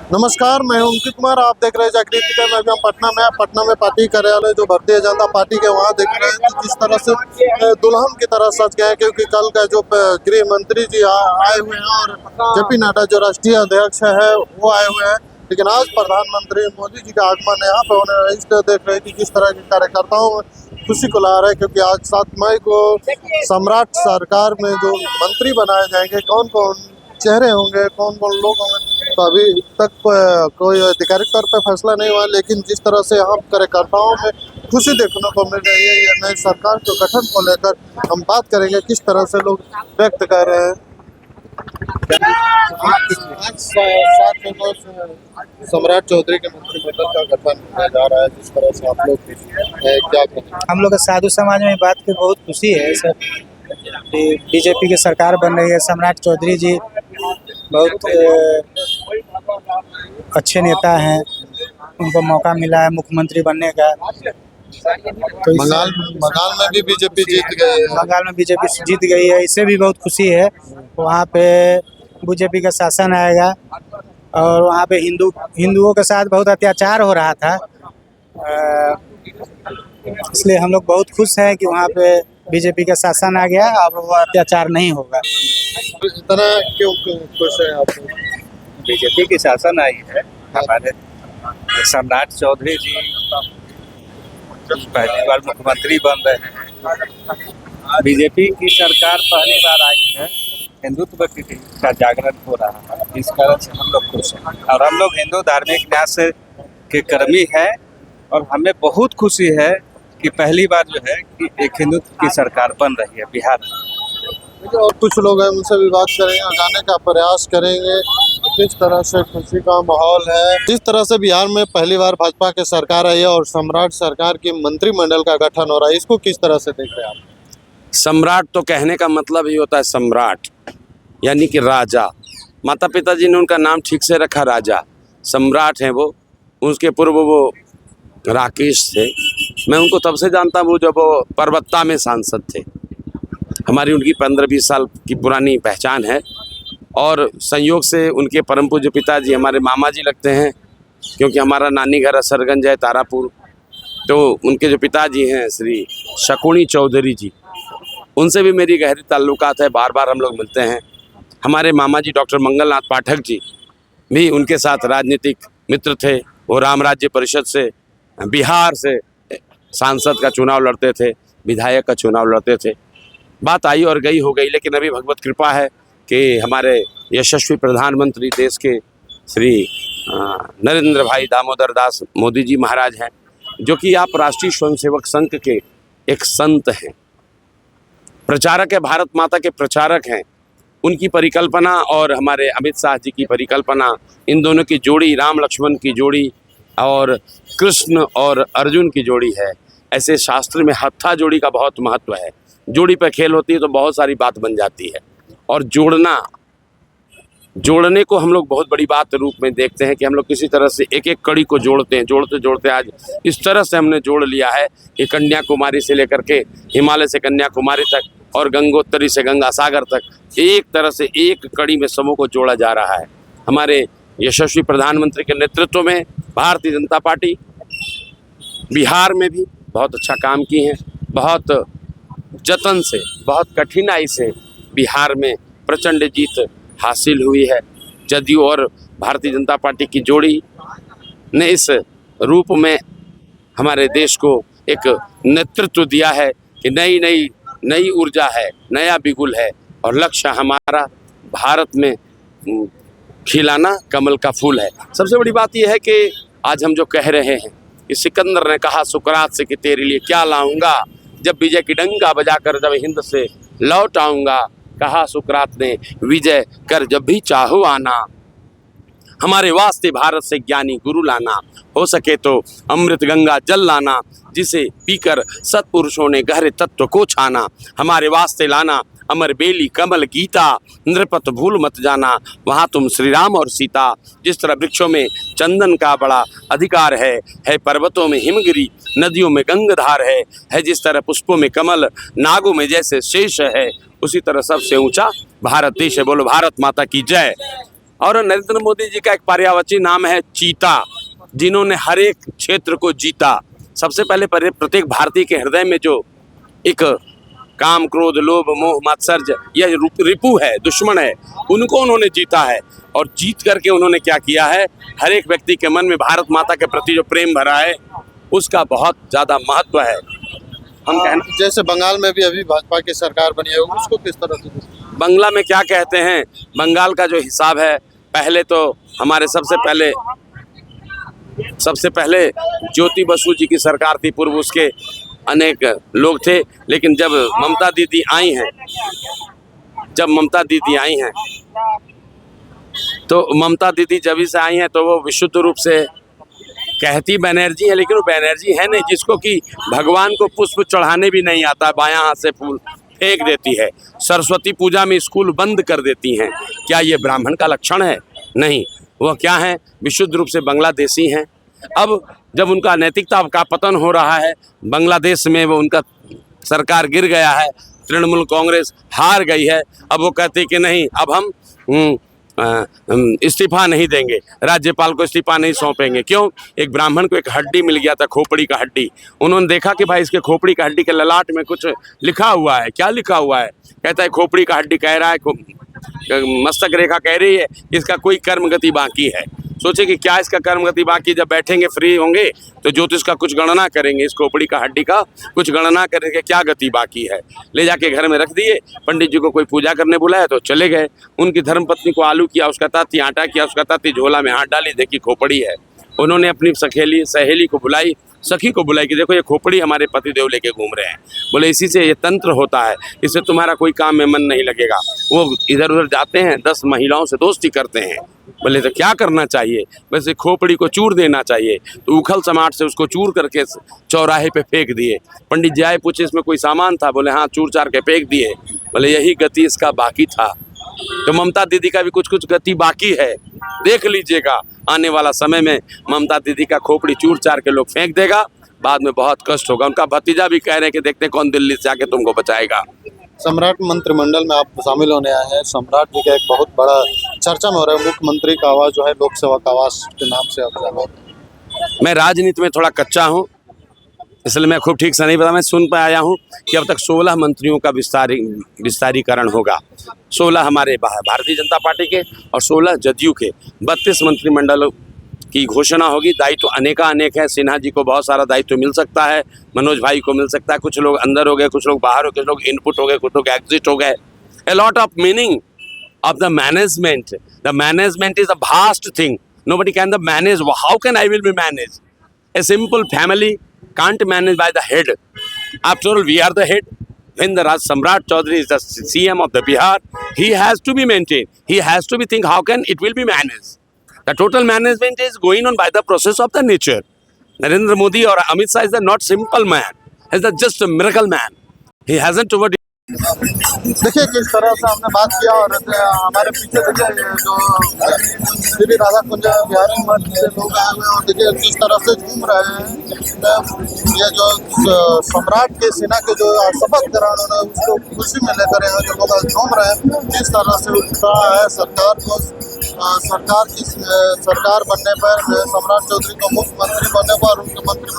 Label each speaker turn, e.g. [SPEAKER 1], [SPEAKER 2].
[SPEAKER 1] नमस्कार, मैं हूं अंकित कुमार। आप देख रहे हैं जागृति का। मैं भी हम पटना में पार्टी कार्यालय जो भारतीय जनता पार्टी के वहां देख रहे हैं कि किस तरह से दुल्हन की तरह सज गए हैं, क्योंकि कल का जो गृह मंत्री जी आए हुए हैं और जेपी नड्डा जो राष्ट्रीय अध्यक्ष है वो आए हुए हैं। लेकिन आज प्रधानमंत्री मोदी जी का आगमन है यहाँ पे होने वाला है। इस देख रहे हैं कि किस तरह के कार्यकर्ताओं में खुशी को ला रहे हैं, क्योंकि आज 7 मई को सम्राट सरकार में जो मंत्री बनाए जाएंगे, कौन कौन चेहरे होंगे, कौन कौन लोग होंगे, तो अभी तक कोई आधिकारिक तौर पे फैसला नहीं हुआ। लेकिन जिस तरह से यहाँ कार्यकर्ताओं में खुशी देखने को मिल रही है, ये नई सरकार के गठन को लेकर हम बात करेंगे किस तरह से लोग व्यक्त कर रहे हैं। आज 7 मई को सम्राट चौधरी के मंत्रिमंडल का गठन होने जा रहा है। जिस तरह से आप लोग क्या कहें?
[SPEAKER 2] हम लोग साधु समाज में बात की बहुत खुशी है सर। बीजेपी की सरकार बन रही है। सम्राट चौधरी जी बहुत अच्छे नेता हैं, उनको मौका मिला है मुख्यमंत्री बनने का। तो
[SPEAKER 1] बंगाल में भी बीजेपी जीत गई है।
[SPEAKER 2] बंगाल में बीजेपी जीत गई है, इससे भी बहुत खुशी है। वहाँ पे बीजेपी का शासन आएगा और वहाँ पे हिंदुओं के साथ बहुत अत्याचार हो रहा था, इसलिए हम लोग बहुत खुश हैं कि वहाँ पे बीजेपी का शासन आ गया और वो अत्याचार नहीं होगा।
[SPEAKER 1] इतना क्यों खुश है आप?
[SPEAKER 3] बीजेपी की शासन आई है। हमारे सम्राट चौधरी जी पहली बार मुख्यमंत्री बन रहे हैं। बीजेपी की सरकार पहली बार आई है। हिंदुत्व का जागरण हो रहा है, इस कारण से हम लोग खुश हैं। और हम लोग हिंदू धार्मिक न्यास के कर्मी हैं और हमें बहुत खुशी है कि पहली बार जो है कि एक हिंदुत्व की सरकार बन रही है बिहार में।
[SPEAKER 1] और कुछ लोग हैं, उनसे भी बात करेंगे और जाने का प्रयास करेंगे किस तरह से खुशी का माहौल है। जिस तरह से बिहार में पहली बार भाजपा की सरकार आई है और सम्राट सरकार की मंत्रिमंडल का गठन हो रहा है, इसको किस तरह से देख रहे हैं आप?
[SPEAKER 4] सम्राट तो कहने का मतलब ही होता है सम्राट, यानी कि राजा। माता पिता जी ने उनका नाम ठीक से रखा, राजा सम्राट हैं वो। उसके पूर्व वो राकेश थे। मैं उनको तब से जानता हूँ जब वो परबत्ता में सांसद थे। हमारी उनकी 15-20 साल की पुरानी पहचान है और संयोग से उनके परम पूज्य पिताजी हमारे मामा जी लगते हैं, क्योंकि हमारा नानी घर असरगंज है, तारापुर। तो उनके जो पिताजी हैं श्री शकुनी चौधरी जी, उनसे भी मेरी गहरी ताल्लुकात है, बार बार हम लोग मिलते हैं। हमारे मामा जी डॉक्टर मंगलनाथ पाठक जी भी उनके साथ राजनीतिक मित्र थे। वो राम राज्य परिषद से बिहार से सांसद का चुनाव लड़ते थे, विधायक का चुनाव लड़ते थे। बात आई और गई हो गई, लेकिन अभी भगवत कृपा है कि हमारे यशस्वी प्रधानमंत्री देश के श्री नरेंद्र भाई दामोदर दास मोदी जी महाराज हैं, जो कि आप राष्ट्रीय स्वयंसेवक संघ के एक संत हैं, प्रचारक है, भारत माता के प्रचारक हैं। उनकी परिकल्पना और हमारे अमित शाह जी की परिकल्पना, इन दोनों की जोड़ी, राम लक्ष्मण की जोड़ी और कृष्ण और अर्जुन की जोड़ी है। ऐसे शास्त्र में हत्था जोड़ी का बहुत महत्व है। जोड़ी पर खेल होती है तो बहुत सारी बात बन जाती है। और जोड़ने को हम लोग बहुत बड़ी बात रूप में देखते हैं कि हम लोग किसी तरह से एक एक कड़ी को जोड़ते हैं। जोड़ते जोड़ते आज इस तरह से हमने जोड़ लिया है कि कन्याकुमारी से लेकर के हिमालय से कन्याकुमारी तक और गंगोत्री से गंगा सागर तक एक तरह से एक कड़ी में समूह को जोड़ा जा रहा है। हमारे यशस्वी प्रधानमंत्री के नेतृत्व में भारतीय जनता पार्टी बिहार में भी बहुत अच्छा काम की है। बहुत जतन से, बहुत कठिनाई से बिहार में प्रचंड जीत हासिल हुई है। जदयू और भारतीय जनता पार्टी की जोड़ी ने इस रूप में हमारे देश को एक नेतृत्व दिया है कि नई ऊर्जा है, नया बिगुल है और लक्ष्य हमारा भारत में खिलाना कमल का फूल है। सबसे बड़ी बात यह है कि आज हम जो कह रहे हैं कि सिकंदर ने कहा सुकरात से कि तेरे लिए क्या लाऊंगा, जब विजय की डंका बजाकर जब हिंद से लौट आऊँगा। कहा सुकरात ने विजय कर जब भी चाहो आना, हमारे वास्ते भारत से ज्ञानी गुरु लाना, हो सके तो अमृत गंगा जल लाना, जिसे पीकर सत्पुरुषों ने गहरे तत्व को छाना। हमारे वास्ते लाना अमर बेली कमल गीता, नृपत भूल मत जाना, वहाँ तुम श्री राम और सीता। जिस तरह वृक्षों में चंदन का बड़ा अधिकार है पर्वतों में हिमगिरी, नदियों में गंगाधार है जिस तरह पुष्पों में कमल, नागों में जैसे शेष है, उसी तरह सबसे ऊंचा भारत देश है। बोलो भारत माता की जय। और नरेंद्र मोदी जी का एक पर्यायवाची नाम है चीता, जिन्होंने हर एक क्षेत्र को जीता। सबसे पहले प्रत्येक भारतीय के हृदय में जो एक काम, क्रोध, लोभ, मोह, मात्सर्य, यह रिपु है, दुश्मन है, उनको उन्होंने जीता है। और जीत करके उन्होंने क्या किया है, हर एक व्यक्ति के मन में भारत माता के प्रति जो प्रेम भरा है उसका बहुत ज़्यादा महत्व है। हम कहना,
[SPEAKER 1] जैसे बंगाल में भी अभी भाजपा की सरकार बनी है, उसको किस तरह से?
[SPEAKER 4] बंगला में क्या कहते हैं, बंगाल का जो हिसाब है, पहले तो हमारे सबसे पहले ज्योति बसु जी की सरकार थी, पूर्व उसके अनेक लोग थे। लेकिन जब ममता दीदी आई हैं, तो ममता दीदी जब से आई हैं तो वो विशुद्ध रूप से कहती बनर्जी है, लेकिन वो बनर्जी है नहीं, जिसको कि भगवान को पुष्प चढ़ाने भी नहीं आता, बायां हाथ से फूल फेंक देती है। सरस्वती पूजा में स्कूल बंद कर देती हैं। क्या ये ब्राह्मण का लक्षण है? नहीं, वह क्या है, विशुद्ध रूप से बांग्लादेशी हैं। अब जब उनका नैतिकता का पतन हो रहा है, बांग्लादेश में वो उनका सरकार गिर गया है, तृणमूल कांग्रेस हार गई है, अब वो कहते कि नहीं, अब हम इस्तीफा नहीं देंगे, राज्यपाल को इस्तीफा नहीं सौंपेंगे। क्यों? एक ब्राह्मण को एक हड्डी मिल गया था, खोपड़ी का हड्डी। उन्होंने देखा कि भाई इसके खोपड़ी का हड्डी के ललाट में कुछ लिखा हुआ है। क्या लिखा हुआ है? कहता है खोपड़ी का हड्डी कह रहा है, मस्तक रेखा कह रही है इसका कोई कर्म गति बाकी है। सोचे कि क्या इसका कर्म गति बाकी, जब बैठेंगे फ्री होंगे तो ज्योतिष का कुछ गणना करेंगे, इस खोपड़ी का हड्डी का कुछ गणना करेंगे क्या गति बाकी है। ले जाके घर में रख दिए। पंडित जी को कोई पूजा करने बुलाया तो चले गए। उनकी धर्मपत्नी को आलू किया, उसका ताती आटा किया, उसका ताती झोला में हाथ डाली, देखी खोपड़ी है। उन्होंने अपनी सहेली को बुलाई, सखी को बुलाई कि देखो ये खोपड़ी हमारे पतिदेव लेके घूम रहे हैं। बोले इसी से ये तंत्र होता है, इससे तुम्हारा कोई काम में मन नहीं लगेगा। वो इधर उधर जाते हैं, 10 महिलाओं से दोस्ती करते हैं। बोले तो क्या करना चाहिए? वैसे खोपड़ी को चूर देना चाहिए। तो उखल समाट से उसको चूर करके चौराहे पे फेंक दिए। पंडित जी आए, पूछे इसमें कोई सामान था? बोले हाँ, चूर चार के फेंक दिए। बोले यही गति इसका बाकी था। तो ममता दीदी का भी कुछ कुछ गति बाकी है, देख लीजिएगा। आने वाला समय में ममता दीदी का खोपड़ी चूर चार के लोग फेंक देगा, बाद में बहुत कष्ट होगा। उनका भतीजा भी कह रहे हैं कि देखते कौन दिल्ली से आके तुमको बचाएगा।
[SPEAKER 1] सम्राट मंत्रिमंडल में आप शामिल होने आए हैं। सम्राट जी का एक बहुत बड़ा चर्चा में हो रहा है, मुख्यमंत्री का आवास जो है लोक सेवक आवास के नाम से आप जाना होता है।
[SPEAKER 4] मैं राजनीति में थोड़ा कच्चा हूँ, इसलिए मैं खूब ठीक से नहीं पता। मैं सुन पाया हूँ कि अब तक 16 मंत्रियों का विस्तारीकरण होगा। 16 हमारे भारतीय जनता पार्टी के और 16 जदयू के। 32 मंत्रिमंडल की घोषणा होगी। दायित्व अनेक है। सिन्हा जी को बहुत सारा दायित्व मिल सकता है, मनोज भाई को मिल सकता है। कुछ लोग अंदर हो गए, कुछ लोग बाहर हो गए, कुछ लोग इनपुट हो गए, कुछ लोग एग्जिट हो गए। A lot of meaning of the management. The management is a vast thing. Nobody can manage. How can I will be managed? A simple family can't manage by the head. After all, we are the head. When the Samrat Chaudhary is the CM of the Bihar, he has to be maintained. He has to be think how can it will be managed. The total management is going on by the process of the nature. Narendra Modi or Amit Shah is the not simple man. He is the just a miracle man. He hasn't over.
[SPEAKER 1] देखिए किस तरह से हमने बात किया, और हमारे पीछे देखिए जो श्री राधा कुंज बिहारी मठ से लोग आए हुए हैं, और देखिए किस तरह से झूम रहे हैं। ये जो सम्राट के सिन्हा के जो शपथ ग्रहण है उसको खुशी में लेकर यहाँ के लोग झूम रहे हैं। किस तरह से उत्साह है सरकार बनने पर, सम्राट चौधरी को मुख्यमंत्री बनने पर, उनके मंत्री